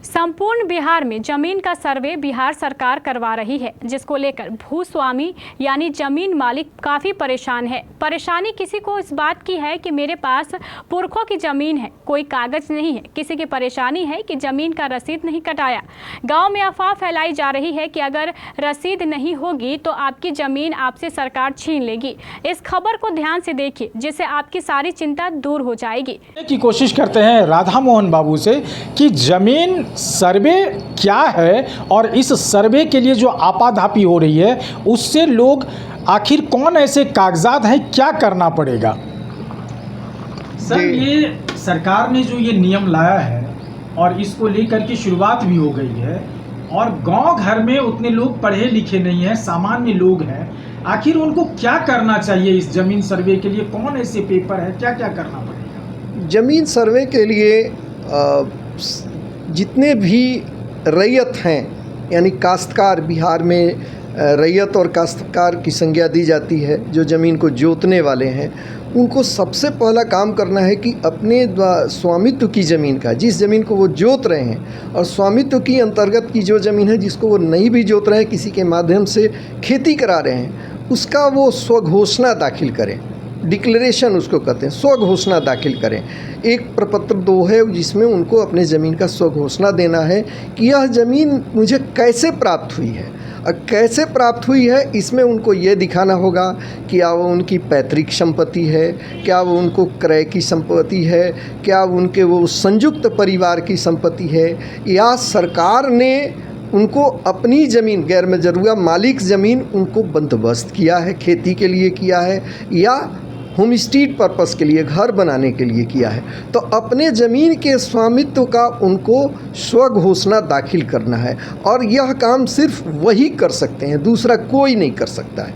संपूर्ण बिहार में जमीन का सर्वे बिहार सरकार करवा रही है, जिसको लेकर भूस्वामी यानी जमीन मालिक काफ़ी परेशान है। परेशानी किसी को इस बात की है कि मेरे पास पुरखों की ज़मीन है, कोई कागज़ नहीं है। किसी की परेशानी है कि ज़मीन का रसीद नहीं कटाया। गांव में अफवाह फैलाई जा रही है कि अगर रसीद नहीं होगी तो आपकी ज़मीन आपसे सरकार छीन लेगी। इस खबर को ध्यान से देखिए, जिससे आपकी सारी चिंता दूर हो जाएगी। की कोशिश करते हैं राधा मोहन बाबू से कि जमीन सर्वे क्या है और इस सर्वे के लिए जो आपाधापी हो रही है उससे लोग आखिर कौन ऐसे कागजात हैं, क्या करना पड़ेगा। सर, ये सरकार ने जो ये नियम लाया है और इसको लेकर के शुरुआत भी हो गई है और गांव घर में उतने लोग पढ़े लिखे नहीं हैं, सामान्य लोग हैं, आखिर उनको क्या करना चाहिए इस जमीन सर्वे के लिए? कौन ऐसे पेपर है, क्या क्या करना पड़ेगा? जमीन सर्वे के लिए जितने भी रैयत हैं, यानी काश्तकार, बिहार में रैयत और काश्तकार की संज्ञा दी जाती है, जो ज़मीन को जोतने वाले हैं, उनको सबसे पहला काम करना है कि अपने स्वामित्व की ज़मीन का, जिस ज़मीन को वो जोत रहे हैं और स्वामित्व की अंतर्गत की जो ज़मीन है जिसको वो नहीं भी जोत रहे हैं, किसी के माध्यम से खेती करा रहे हैं, उसका वो स्वघोषणा दाखिल करें। डिक्लेरेशन उसको कहते हैं, स्वघोषणा दाखिल करें। एक प्रपत्र 2 है जिसमें उनको अपने ज़मीन का स्वघोषणा देना है कि यह ज़मीन मुझे कैसे प्राप्त हुई है और कैसे प्राप्त हुई है। इसमें उनको ये दिखाना होगा कि क्या वो उनकी पैतृक संपत्ति है, क्या वो उनको क्रय की संपत्ति है, क्या उनके वो संयुक्त परिवार की संपत्ति है, या सरकार ने उनको अपनी ज़मीन, गैर मजरूआ मालिक ज़मीन उनको बंदोबस्त किया है, खेती के लिए किया है या होम स्टेट पर्पस के लिए, घर बनाने के लिए किया है। तो अपने ज़मीन के स्वामित्व का उनको स्वघोषणा दाखिल करना है और यह काम सिर्फ वही कर सकते हैं, दूसरा कोई नहीं कर सकता है।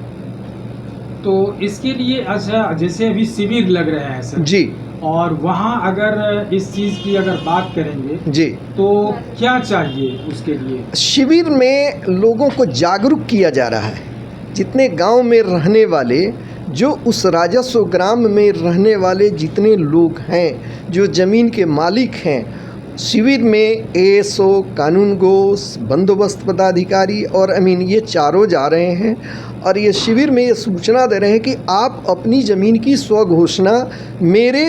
तो इसके लिए अच्छा, जैसे अभी शिविर लग रहे हैं सर जी, और वहाँ अगर इस चीज़ की अगर बात करेंगे जी, तो क्या चाहिए उसके लिए? शिविर में लोगों को जागरूक किया जा रहा है। जितने गांव में रहने वाले, जो उस राजस्व ग्राम में रहने वाले जितने लोग हैं, जो ज़मीन के मालिक हैं, शिविर में एएसओ, कानूनगो, बंदोबस्त पदाधिकारी और अमीन, ये चारों जा रहे हैं और ये शिविर में ये सूचना दे रहे हैं कि आप अपनी ज़मीन की स्वघोषणा मेरे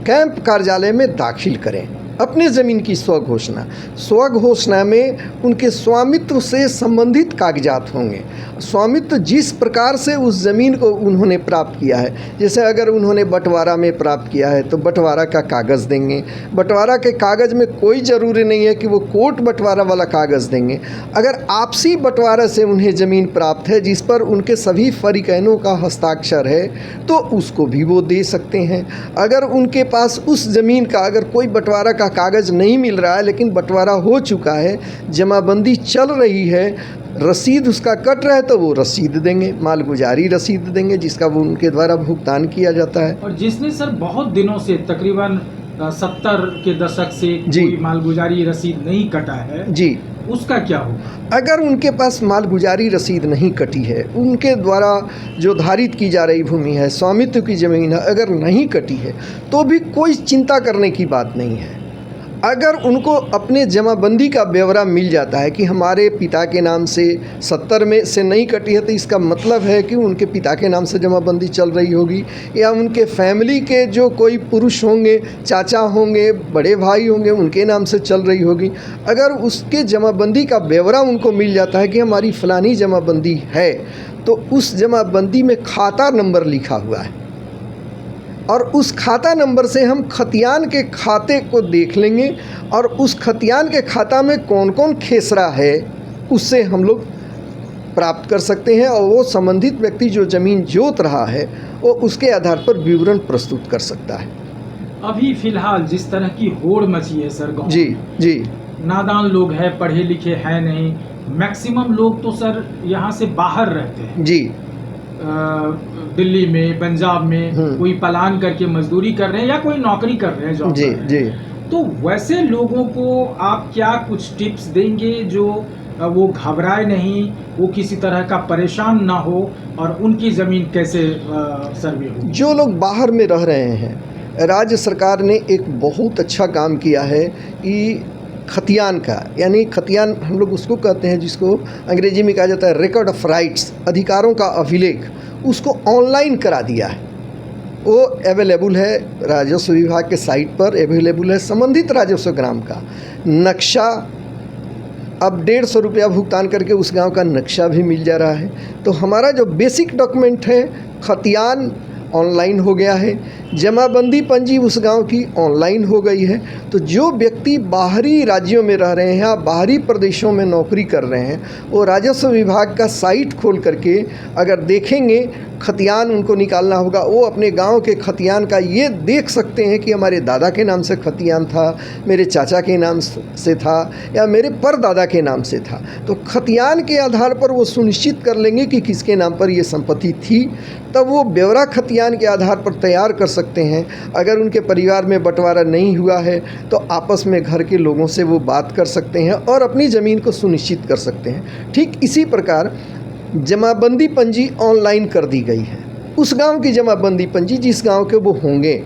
कैंप कार्यालय में दाखिल करें। अपने ज़मीन की स्वघोषणा में उनके स्वामित्व से संबंधित कागजात होंगे। स्वामित्व जिस प्रकार से उस ज़मीन को उन्होंने प्राप्त किया है, जैसे अगर उन्होंने बंटवारा में प्राप्त किया है तो बंटवारा का कागज़ देंगे। बंटवारा के कागज़ में कोई ज़रूरी नहीं है कि वो कोर्ट बंटवारा वाला कागज़ देंगे। अगर आपसी बंटवारा से उन्हें ज़मीन प्राप्त है जिस पर उनके सभी फरीकैनों का हस्ताक्षर है तो उसको भी वो दे सकते हैं। अगर उनके पास उस ज़मीन का अगर कोई बंटवारा का कागज़ नहीं मिल रहा है लेकिन बंटवारा हो चुका है, जमाबंदी चल रही है, रसीद उसका कट रहा है, तो वो रसीद देंगे, मालगुजारी रसीद देंगे जिसका वो उनके द्वारा भुगतान किया जाता है। और जिसने सर बहुत दिनों से, तकरीबन 70 के दशक से कोई मालगुजारी रसीद नहीं कटा है जी, उसका क्या होगा? अगर उनके पास मालगुजारी रसीद नहीं कटी है, उनके द्वारा जो धारित की जा रही भूमि है, स्वामित्व की ज़मीन है, अगर नहीं कटी है तो भी कोई चिंता करने की बात नहीं है। अगर उनको अपने जमाबंदी का ब्यौरा मिल जाता है कि हमारे पिता के नाम से 70 में से नहीं कटी है, तो इसका मतलब है कि उनके पिता के नाम से जमाबंदी चल रही होगी या उनके फैमिली के जो कोई पुरुष होंगे, चाचा होंगे, बड़े भाई होंगे, उनके नाम से चल रही होगी। अगर उसके जमाबंदी का ब्यौरा उनको मिल जाता है कि हमारी फ़लानी जमाबंदी है, तो उस जमाबंदी में खाता नंबर लिखा हुआ है और उस खाता नंबर से हम खतियान के खाते को देख लेंगे और उस खतियान के खाता में कौन कौन खेसरा है उससे हम लोग प्राप्त कर सकते हैं और वो संबंधित व्यक्ति जो ज़मीन जोत रहा है वो उसके आधार पर विवरण प्रस्तुत कर सकता है। अभी फ़िलहाल जिस तरह की होड़ मची है सर गाँव, जी जी, नादान लोग हैं, पढ़े लिखे हैं नहीं, मैक्सिमम लोग तो सर यहाँ से बाहर रहते हैं जी, दिल्ली में, पंजाब में, कोई पलान करके मजदूरी कर रहे हैं या कोई नौकरी कर रहे हैं, जॉब जी कर रहे हैं। जी, तो वैसे लोगों को आप क्या कुछ टिप्स देंगे जो वो घबराए नहीं, वो किसी तरह का परेशान ना हो और उनकी ज़मीन कैसे सर्वे हो? जो लोग बाहर में रह रहे हैं, राज्य सरकार ने एक बहुत अच्छा काम किया है कि खतियान का, यानी खतियान हम लोग उसको कहते हैं जिसको अंग्रेजी में कहा जाता है रिकॉर्ड ऑफ राइट्स, अधिकारों का अभिलेख, उसको ऑनलाइन करा दिया है। वो अवेलेबल है राजस्व विभाग के साइट पर, अवेलेबल है संबंधित राजस्व ग्राम का नक्शा। अब 150 रुपया भुगतान करके उस गांव का नक्शा भी मिल जा रहा है। तो हमारा जो बेसिक डॉक्यूमेंट है खतियान ऑनलाइन हो गया है, जमाबंदी पंजी उस गांव की ऑनलाइन हो गई है। तो जो व्यक्ति बाहरी राज्यों में रह रहे हैं या बाहरी प्रदेशों में नौकरी कर रहे हैं, वो राजस्व विभाग का साइट खोल करके अगर देखेंगे, खतियान उनको निकालना होगा, वो अपने गांव के खतियान का ये देख सकते हैं कि हमारे दादा के नाम से खतियान था, मेरे चाचा के नाम से था, या मेरे परदादा के नाम से था। तो खतियान के आधार पर वो सुनिश्चित कर लेंगे कि किसके नाम पर ये संपत्ति थी। तब वो ब्यौरा खतियान के आधार पर तैयार कर सकते हैं। अगर उनके परिवार में बंटवारा नहीं हुआ है तो आपस में घर के लोगों से वो बात कर सकते हैं और अपनी ज़मीन को सुनिश्चित कर सकते हैं। ठीक इसी प्रकार जमाबंदी पंजी ऑनलाइन कर दी गई है। उस गांव की जमाबंदी पंजी जिस गांव के वो होंगे,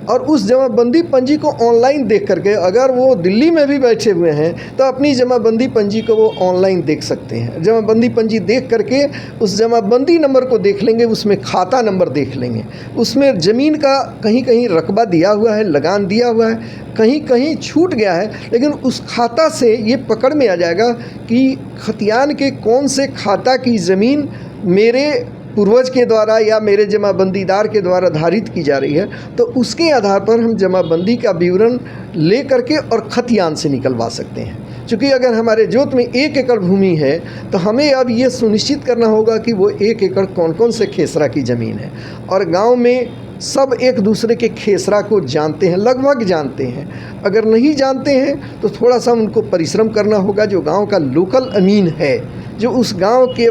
और उस जमाबंदी पंजी को ऑनलाइन देख करके अगर वो दिल्ली में भी बैठे हुए हैं तो अपनी जमाबंदी पंजी को वो ऑनलाइन देख सकते हैं। जमाबंदी पंजी देख करके उस जमाबंदी नंबर को देख लेंगे, उसमें खाता नंबर देख लेंगे, उसमें ज़मीन का कहीं कहीं रकबा दिया हुआ है, लगान दिया हुआ है, कहीं कहीं छूट गया है, लेकिन उस खाता से ये पकड़ में आ जाएगा कि खतियान के कौन से खाता की ज़मीन मेरे पूर्वज के द्वारा या मेरे जमाबंदीदार के द्वारा धारित की जा रही है। तो उसके आधार पर हम जमाबंदी का विवरण ले करके और खतियान से निकलवा सकते हैं। क्योंकि अगर हमारे जोत में 1 एकड़ भूमि है तो हमें अब ये सुनिश्चित करना होगा कि वो 1 एकड़ कौन कौन से खेसरा की ज़मीन है। और गांव में सब एक दूसरे के खेसरा को जानते हैं, लगभग जानते हैं। अगर नहीं जानते हैं तो थोड़ा सा उनको परिश्रम करना होगा। जो गांव का लोकल अमीन है, जो उस गांव के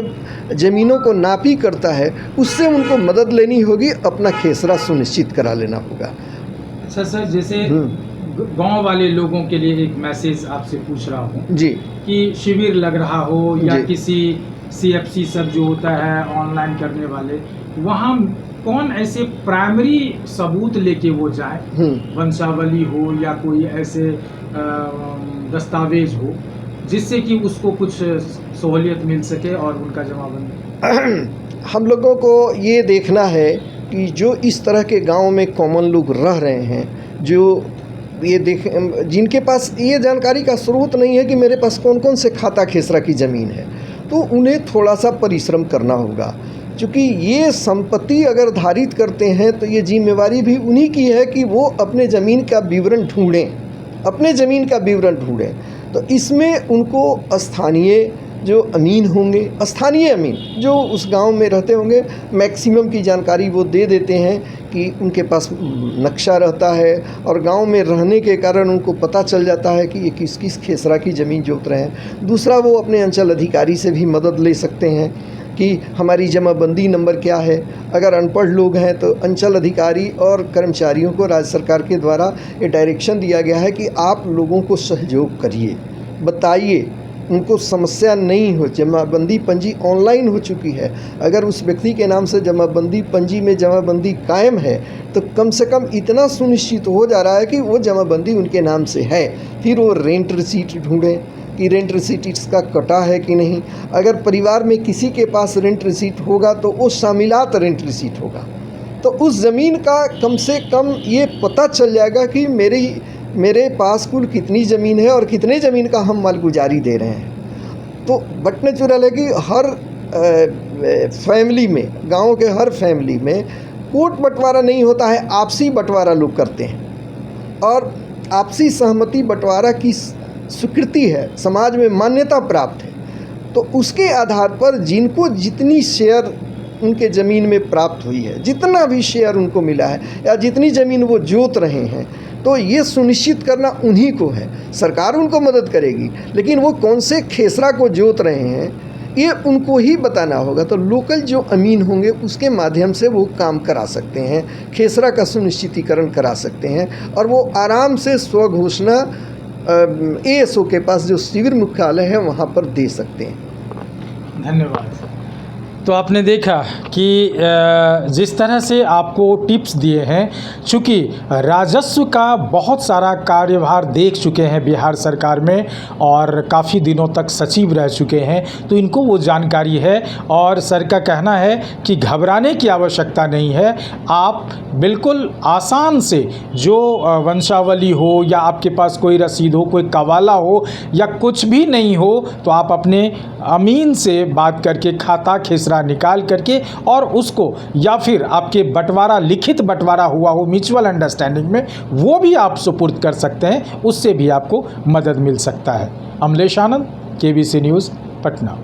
ज़मीनों को नापी करता है, उससे उनको मदद लेनी होगी, अपना खेसरा सुनिश्चित करा लेना होगा। अच्छा सर, जैसे गांव वाले लोगों के लिए एक मैसेज आपसे पूछ रहा हूँ जी, कि शिविर लग रहा हो या जी। किसी CFC सब जो होता है ऑनलाइन करने वाले, वहाँ कौन ऐसे प्राइमरी सबूत लेके वो जाए, वंशावली हो या कोई ऐसे दस्तावेज हो जिससे कि उसको कुछ सहूलियत मिल सके और उनका जमाबंदी? हम लोगों को ये देखना है कि जो इस तरह के गांव में कॉमन लोग रह रहे हैं, जो ये जिनके पास ये जानकारी का स्रोत नहीं है कि मेरे पास कौन कौन से खाता खेसरा की ज़मीन है, तो उन्हें थोड़ा सा परिश्रम करना होगा। क्योंकि ये संपत्ति अगर धारित करते हैं तो ये जिम्मेवारी भी उन्हीं की है कि वो अपने ज़मीन का विवरण ढूंढें, अपने ज़मीन का विवरण ढूंढें। तो इसमें उनको स्थानीय जो अमीन होंगे, स्थानीय अमीन जो उस गांव में रहते होंगे, मैक्सिमम की जानकारी वो दे देते हैं कि उनके पास नक्शा रहता है और गांव में रहने के कारण उनको पता चल जाता है कि ये किस किस खेसरा की ज़मीन जोत रहे हैं। दूसरा, वो अपने अंचल अधिकारी से भी मदद ले सकते हैं कि हमारी जमाबंदी नंबर क्या है। अगर अनपढ़ लोग हैं तो अंचल अधिकारी और कर्मचारियों को राज्य सरकार के द्वारा ये डायरेक्शन दिया गया है कि आप लोगों को सहयोग करिए, बताइए, उनको समस्या नहीं हो। जमाबंदी पंजी ऑनलाइन हो चुकी है। अगर उस व्यक्ति के नाम से जमाबंदी पंजी में जमाबंदी कायम है तो कम से कम इतना सुनिश्चित हो जा रहा है कि वो जमाबंदी उनके नाम से है। फिर वो रेंट रिसीट ढूंढें कि रेंट रिसीट इसका कटा है कि नहीं। अगर परिवार में किसी के पास रेंट रिसीट होगा तो वो शामिलात रेंट रिसीट होगा, तो उस ज़मीन का कम से कम ये पता चल जाएगा कि मेरे पास कुल कितनी ज़मीन है और कितने ज़मीन का हम मालगुजारी दे रहे हैं। तो बट नेचुरल है कि हर फैमिली में, गांव के हर फैमिली में कोर्ट बंटवारा नहीं होता है, आपसी बंटवारा लोग करते हैं। और आपसी सहमति बंटवारा की स्वीकृति है, समाज में मान्यता प्राप्त है। तो उसके आधार पर जिनको जितनी शेयर उनके ज़मीन में प्राप्त हुई है, जितना भी शेयर उनको मिला है या जितनी ज़मीन वो जोत रहे हैं, तो ये सुनिश्चित करना उन्हीं को है। सरकार उनको मदद करेगी, लेकिन वो कौन से खेसरा को जोत रहे हैं ये उनको ही बताना होगा। तो लोकल जो अमीन होंगे उसके माध्यम से वो काम करा सकते हैं, खेसरा का सुनिश्चितीकरण करा सकते हैं और वो आराम से स्वघोषणा ASO के पास जो शिविर मुख्यालय है वहाँ पर दे सकते हैं। धन्यवाद। तो आपने देखा कि जिस तरह से आपको टिप्स दिए हैं, चूँकि राजस्व का बहुत सारा कार्यभार देख चुके हैं बिहार सरकार में और काफ़ी दिनों तक सचिव रह चुके हैं, तो इनको वो जानकारी है। और सर का कहना है कि घबराने की आवश्यकता नहीं है, आप बिल्कुल आसान से जो वंशावली हो या आपके पास कोई रसीद हो, कोई कवाला हो या कुछ भी नहीं हो, तो आप अपने अमीन से बात करके खाता खेसरा निकाल करके और उसको, या फिर आपके बंटवारा, लिखित बंटवारा हुआ हो म्यूचुअल अंडरस्टैंडिंग में, वो भी आप सुपुर्द कर सकते हैं, उससे भी आपको मदद मिल सकता है। अमलेश आनंद, KBC न्यूज़, पटना।